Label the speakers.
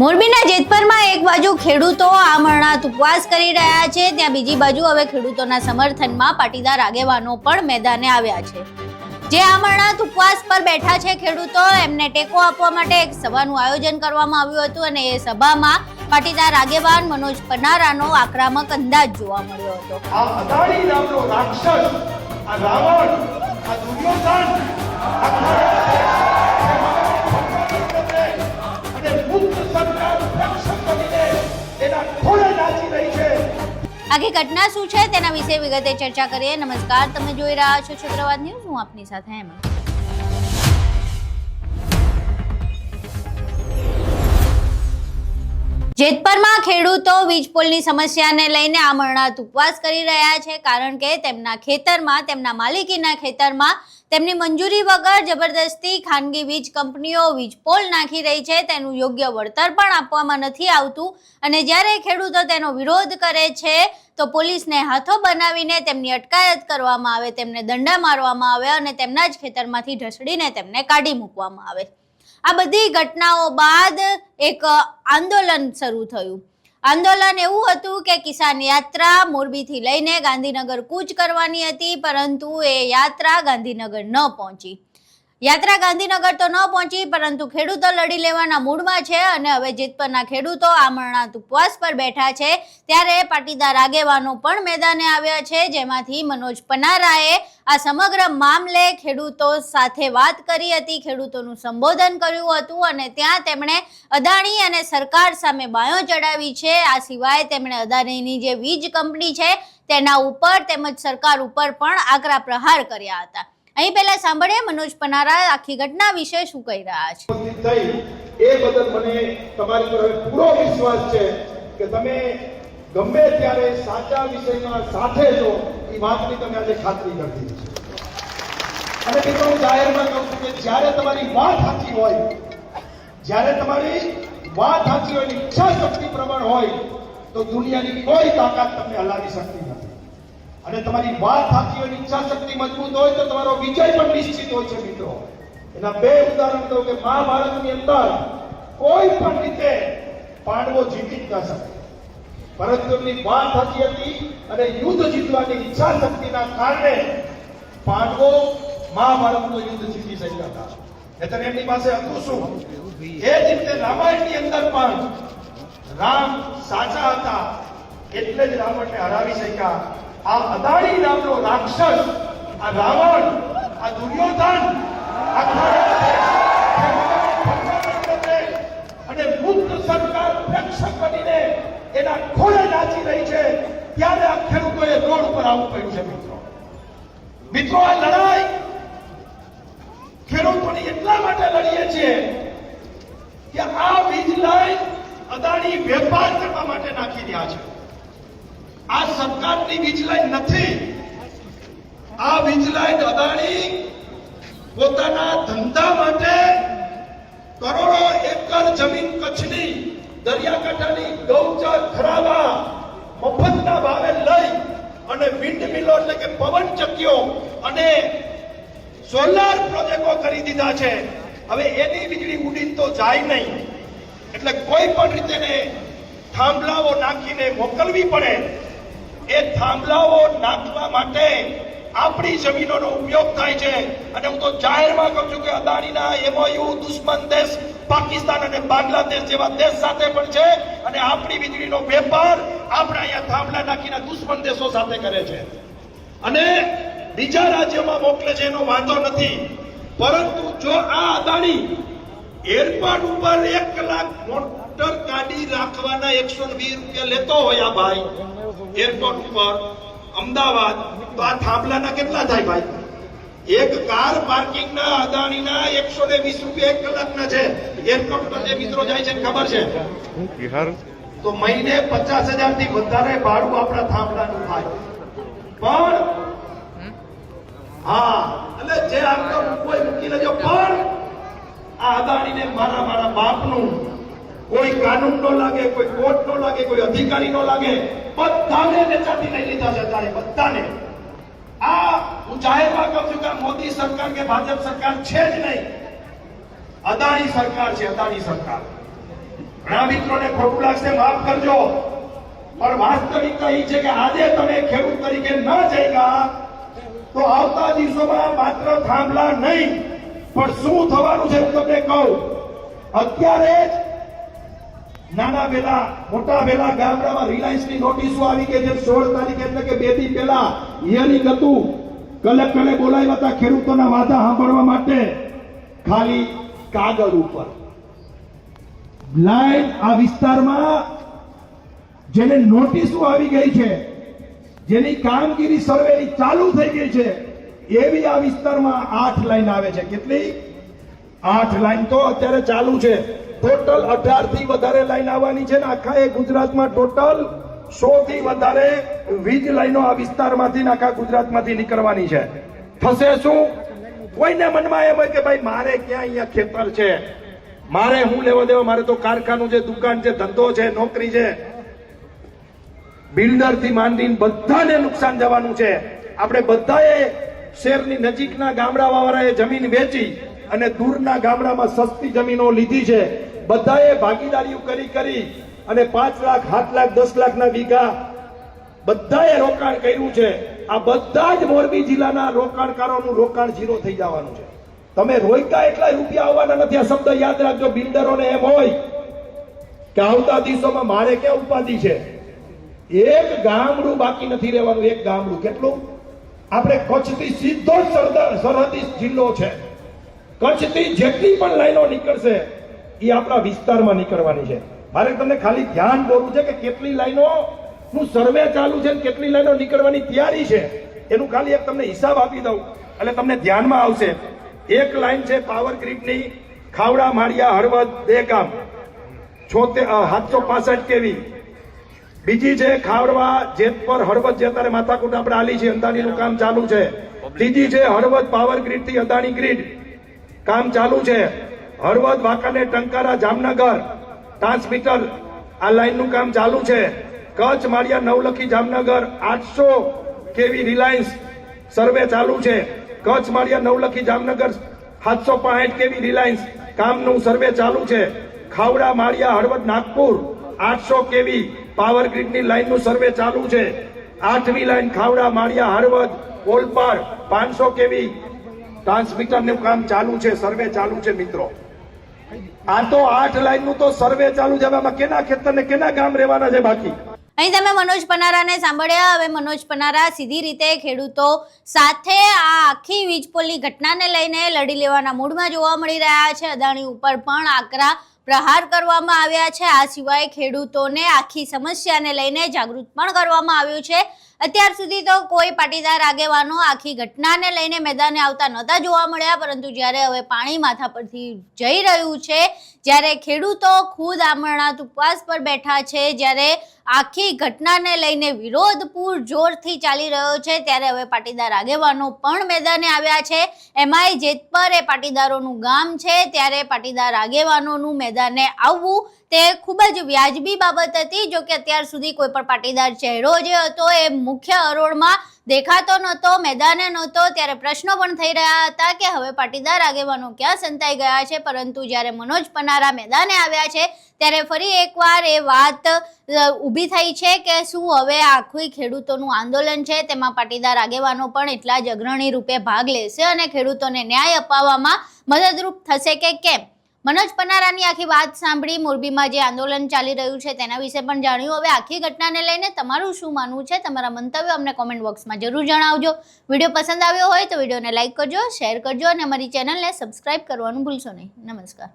Speaker 1: મોરબીના જેતપરમાં એક બાજુ ખેડૂતો આમરણાત ઉપવાસ કરી રહ્યા છે, ત્યાં બીજી બાજુ હવે ખેડૂતોના સમર્થનમાં પાટીદાર આગેવાનો પણ મેદાને આવ્યા છે। જે આમરણાત ઉપવાસ પર બેઠા છે ખેડૂતો, એમને ટેકો આપવા માટે એક સભાનું આયોજન કરવામાં આવ્યું હતું અને એ સભામાં પાટીદાર આગેવાન મનોજ પનારાનો આક્રમક અંદાજ જોવા મળ્યો હતો।
Speaker 2: આ અદાણી નામનો રાક્ષસ, આ રાવણ, આ દુર્યોધન
Speaker 1: આખી ઘટના શું છે તેના વિશે વિગતે ચર્ચા કરીએ। નમસ્કાર, તમે જોઈ રહ્યા છો ચક્રવાત ન્યૂઝ, હું આપની સાથે હેમંત। જેતપરમાં ખેડૂતો વીજ પોલની સમસ્યાને લઈને આમરણાત ઉપવાસ કરી રહ્યા છે, કારણ કે તેમના ખેતરમાં, તેમના માલિકીના ખેતરમાં તેમની મંજૂરી વગર જબરદસ્તી ખાનગી વીજ કંપનીઓ વીજ પોલ નાખી રહી છે, તેનું યોગ્ય વળતર પણ આપવામાં નથી આવતું અને જ્યારે ખેડૂતો તેનો વિરોધ કરે છે તો પોલીસને હાથો બનાવીને તેમની અટકાયત કરવામાં આવે, તેમને દંડા મારવામાં આવે અને તેમના જ ખેતરમાંથી ઢસડીને તેમને કાઢી મૂકવામાં આવે। આ બધી ઘટનાઓ બાદ એક આંદોલન શરૂ થયું। આંદોલન એવું હતું કે કિસાન યાત્રા મોરબીથી લઈને ગાંધીનગર કૂચ કરવાની હતી, પરંતુ એ યાત્રા ગાંધીનગર ન પહોંચી। યાત્રા ગાંધીનગર તો ન પહોંચી, પરંતુ ખેડૂતો લડી લેવાના મૂડમાં છે અને હવે જેતપરના ખેડૂતો આમરણાત ઉપવાસ પર બેઠા છે, ત્યારે પાટીદાર આગેવાનો પણ મેદાને આવ્યા છે, જેમાંથી મનોજ પનારાએ આ સમગ્ર મામલે ખેડૂતો સાથે વાત કરી હતી, ખેડૂતોનું સંબોધન કર્યું હતું અને ત્યાં તેમણે અદાણી અને સરકાર સામે બાયો ચડાવી છે। આ સિવાય તેમણે અદાણીની જે વીજ કંપની છે તેના ઉપર તેમજ સરકાર ઉપર પણ આકરા પ્રહાર કર્યા હતા। અહીં પહેલા સાંભળીએ મનોજ પનારા આખી ઘટના વિશે શું કહી રહ્યા છે।
Speaker 2: એ બદલ મને તમારી પર પૂરો વિશ્વાસ છે કે તમે ગમે ત્યારે સાચા વિષયમાં સાથે છો, એ વાતની તમે આજે ખાતરી કરી દીધી છે। અને મિત્રો, હું જાહેરમાં કહું છું કે જ્યારે તમારી વાત સાચી હોય, જ્યારે તમારી વાત સાચી હોય, ઈચ્છા શક્તિ પ્રબળ હોય, તો દુનિયાની કોઈ તાકાત તમને હલાવી શકતી નથી। અને તમારી વાત સાચી હોય, ઈચ્છા શક્તિ મજબૂત હોય તો તમારો વિજય પણ નિશ્ચિત હોય છે। મિત્રો, એના બે ઉદાહરણ દઉં કે મહાભારતની અંદર કોઈ પણ રીતે પાંડવો જીતી જ ન શકે, પરંતુ એમની વાત સાચી હતી અને યુદ્ધ જીતવાની ઈચ્છા શક્તિના કારણે પાંડવો મહાભારતનું યુદ્ધ જીતી શક્યા હતા। એટલે એમની પાસે હતું શું? એ જ રીતે રામાયણની અંદર પણ રામ સાચા હતા, એટલે જ રાવણને હરાવી શક્યા। આ અદાણી નામનો રાક્ષસ, આ રાવણ, આ દુર્યોધન અને મુક્ત સરકાર રક્ષક બનીને એના ખોળે નાચી રહી છે, ત્યારે આ ખેડૂતોએ રોડ ઉપર આવવું પડ્યું છે। મિત્રો, આ લડાઈ ખેડૂતોની એટલા માટે લડીએ છીએ કે આ વીજ લાઈન અદાણી વેપાર કરવા માટે નાખી રહ્યા છે। આ સરકારની વીજ લાઈન નથી, આ વીજ લાઈન અદાણી પોતાના ધંધા માટે કરોડો એકર જમીન કચ્છની દરિયાકાંઠાની ગૌચર ખરાબા મફતના ભાવે લઈ અને વિન્ડ મિલો એટલે કે પવન ચક્કીઓ અને સોલાર પ્રોજેક્ટો કરી દીધા છે। હવે એની વીજળી ઉડી તો જાય નહીં, એટલે કોઈ પણ રીતે થાંભલાઓ નાખીને મોકલવી પડે। એ થાંભલાઓ નાખવા માટે આપણી જમીનોનો ઉપયોગ થાય છે। અને હું તો જાહેરમાં કહું છું કે અદાણીના એમઓયુ દુશ્મન દેશ પાકિસ્તાન અને બાંગ્લાદેશ જેવા દેશ સાથે પણ છે અને આપણી વીજળીનો વેપાર આપણે અહીંયા થાંભલા નાખીને દુશ્મન દેશો સાથે કરે છે અને બીજા રાજ્યોમાં મોકલે છે, એનો વાંધો નથી। પરંતુ જો આ અદાણી એરપોર્ટ ઉપર 1 કલાક મોટર ગાડી રાખવાના 120 રૂપિયા લેતો હોય આ ભાઈ એરપોર્ટ ઉપર અમદાવાદ, તો આ થાંભલાના કેટલા થાય ભાઈ? એક કાર પાર્કિંગના અદાણીના 120 રૂપિયા 1 કલાકના છે। એરપોર્ટ પર જે મિત્રો જાય છે ખબર છે, તો મહિને 50,000 થી વધારે ભાડું આપણા થાંભલાનું થાય। પણ હા, એટલે જે આમ તો કોઈ મૂકી લેજો, પણ આ અદાણીને મારા બાપનું કોઈ કાનૂન નો લાગે, કોઈ કોર્ટ નો લાગે, કોઈ અધિકારી નો લાગે, બધાને નેતાથી લઈ લીધા છે અત્યારે, બધાને। આ હું જાહેરમાં કહું છું કે મોદી સરકાર કે ભાજપ સરકાર છે જ નહીં, અદાણી સરકાર છે, અદાણી સરકાર। ઘણા મિત્રોને ખોટું લાગશે, માફ કરજો, પણ વાસ્તવિકતા એ છે કે આજે તમે ખેડૂત તરીકે ન જઈગા તો આવતા દિવસોમાં માત્ર થાંભલા નહીં પણ શું થવાનું છે હું તમને કહું. અત્યારે જ નાના વેલા મોટા વેલા ગામડામાં રિલાયન્સની નોટિસો આવી કે જે 16 તારીખે એટલે કે 2 દી પહેલા હિયરિંગ હતું, કલેક્ટરે બોલાવ્યા હતા ખેડૂતોના વાદા સાંભળવા માટે. ખાલી કાગળ ઉપર લાઈન આ વિસ્તારમાં જેને નોટિસો આવી ગઈ છે, જેની કામગીરી સર્વેની ચાલુ થઈ ગઈ છે, એવી આ વિસ્તારમાં 8 લાઈન આવે છે. કેટલી? 8 લાઈન તો અત્યારે ચાલુ છે. ટોટલ 18 થી વધારે લાઈન આવવાની છે ને આખા એ ગુજરાતમાં ટોટલ 100 થી વધારે વીજ લાઈનો આ વિસ્તારમાંથી આખા ગુજરાતમાંથી નીકળવાની છે. થશે શું? કોઈને મનમાં એમ હોય કે ભાઈ મારે ક્યાં અહીંયા ખેતર છે, મારે હું લેવા દેવા, મારે તો કારખાનું છે, દુકાન છે, ધંધો છે, નોકરી છે. બિલ્ડર થી માંડીને બધાને નુકસાન જવાનું છે. આપણે બધાએ શહેરની નજીકના ગામડાવાળાએ જમીન વેચી અને દૂરના ગામડામાં સસ્તી જમીનો લીધી છે. બધાએ ભાગીદારીઓ કરી અને 5 લાખ 7 લાખ 10 લાખના વીઘા બધાએ રોકાણ કર્યું છે. આ બધા જ મોરબી જિલ્લાના રોકાણકારોનું રોકાણ ઝીરો થઈ જવાનું છે. તમે રોક્યા એટલા રૂપિયા આવવાના નથી. આ શબ્દ યાદ રાખજો. બિલ્ડરોને એમ હોય કે આવતા દિવસોમાં મારે ક્યાં ઉપાધિ છે, એક ગામડું બાકી નથી રહેવાનું. એક ગામડું કેટલું? આપણે કચ્છથી સીધો સરહદી જિલ્લો છે. કચ્છથી જેટલી પણ લાઈનો નીકળશે એ આપણા વિસ્તારમાં નીકળવાની છે. મારે તમને ખાલી ધ્યાન દોરવું છે કે કેટલી લાઈનો નું સર્વે ચાલુ છે, કેટલી લાઈનો નીકળવાની તૈયારી છે, એનું ખાલી એક તમને હિસાબ આપી દઉં એટલે તમને ધ્યાનમાં આવશે. એક લાઈન છે પાવર ગ્રીડની ખાવડા માળિયા હળવદ દેગામ 765 કેવી. બીજી છે ખાવડવા જેતપર હળવદ જે અત્યારે માથાકૂટ આપણે આલી છે, અંદાણીનું કામ ચાલુ છે. ત્રીજી છે હળવદ પાવર ગ્રીડ થી અદાણી ગ્રીડ કામ ચાલુ છે. હળવદ વાંકાનેર ટંકારા જામનગર ટ્રાન્સમીટર આ લાઈનનું કામ ચાલુ છે. કચ્છ માળિયા નવલખી જામનગર 800 કેવી રિલાયન્સ સર્વે ચાલુ છે. કચ્છ માળિયા નવલખી જામનગર 765 કેવી રિલાયન્સ કામનું સર્વે ચાલુ છે. ખાવડા માળિયા હળવદ નાગપુર 800 કેવી પાવર ગ્રીડની લાઈનનું સર્વે ચાલુ છે. 8મી લાઈન ખાવડા માળિયા હળવદ ઓલપાડ 500 કેવી ટ્રાન્સમીટરનું કામ ચાલુ છે, સર્વે ચાલુ છે. મિત્રો આ તો 8 લાઈનનું તો સર્વે ચાલુ છે. આમાં કેના ખેતર ને કેના ગામ રહેવાના છે બાકી?
Speaker 1: અહીં તમે મનોજ પનારાને સાંભળ્યા. હવે મનોજ પનારા સીધી રીતે ખેડૂતો સાથે આ આખી વીજપોલની ઘટનાને લઈને લડી લેવાના મૂડમાં જોવા મળી રહ્યા છે. અદાણી ઉપર પણ આકરા પ્રહાર કરવામાં આવ્યા છે. આ સિવાય ખેડૂતોને આખી સમસ્યાને લઈને જાગૃત પણ કરવામાં આવ્યું છે. અત્યાર સુધી તો કોઈ પાટીદાર આગેવાનો આખી ઘટનાને લઈને મેદાને આવતા નહોતા જોવા મળ્યા, પરંતુ જ્યારે હવે પાણી માથા પરથી જઈ રહ્યું છે, જ્યારે ખેડૂતો ખુદ આમરણાત ઉપવાસ પર બેઠા છે, જ્યારે આખી ઘટનાને લઈને વિરોધ પૂરજોરથી ચાલી રહ્યો છે, ત્યારે હવે પાટીદાર આગેવાનો પણ મેદાને આવ્યા છે. એમાંય જેતપર એ પાટીદારોનું ગામ છે, ત્યારે પાટીદાર આગેવાનોનું મેદાને આવવું તે ખૂબ જ વ્યાજબી બાબત હતી. જો કે અત્યાર સુધી કોઈ પણ પાટીદાર ચહેરો જે હતો એ મુખ્ય હરોળમાં દેખાતો નહોતો, મેદાને નહોતો, ત્યારે પ્રશ્નો પણ થઈ રહ્યા હતા કે હવે પાટીદાર આગેવાનો ક્યાં સંતાઈ ગયા છે. પરંતુ જ્યારે મનોજ પનારા મેદાને આવ્યા છે ત્યારે ફરી એકવાર એ વાત ઊભી થઈ છે કે શું હવે આખું ખેડૂતોનું આંદોલન છે તેમાં પાટીદાર આગેવાનો પણ એટલા જ અગ્રણી રૂપે ભાગ લેશે અને ખેડૂતોને ન્યાય અપાવવામાં મદદરૂપ થશે કે કેમ? મનોજ પનારાની આખી વાત સાંભળી, મોરબીમાં જે આંદોલન ચાલી રહ્યું છે તેના વિશે પણ જાણ્યું. હવે આખી ઘટનાને લઈને તમારું શું માનવું છે? તમારા મંતવ્યો અમને કોમેન્ટ બોક્સમાં જરૂર જણાવજો. વિડીયો પસંદ આવ્યો હોય તો વિડીયોને લાઇક કરજો, શેર કરજો અને અમારી ચેનલને સબસ્ક્રાઇબ કરવાનું ભૂલશો નહીં. નમસ્કાર.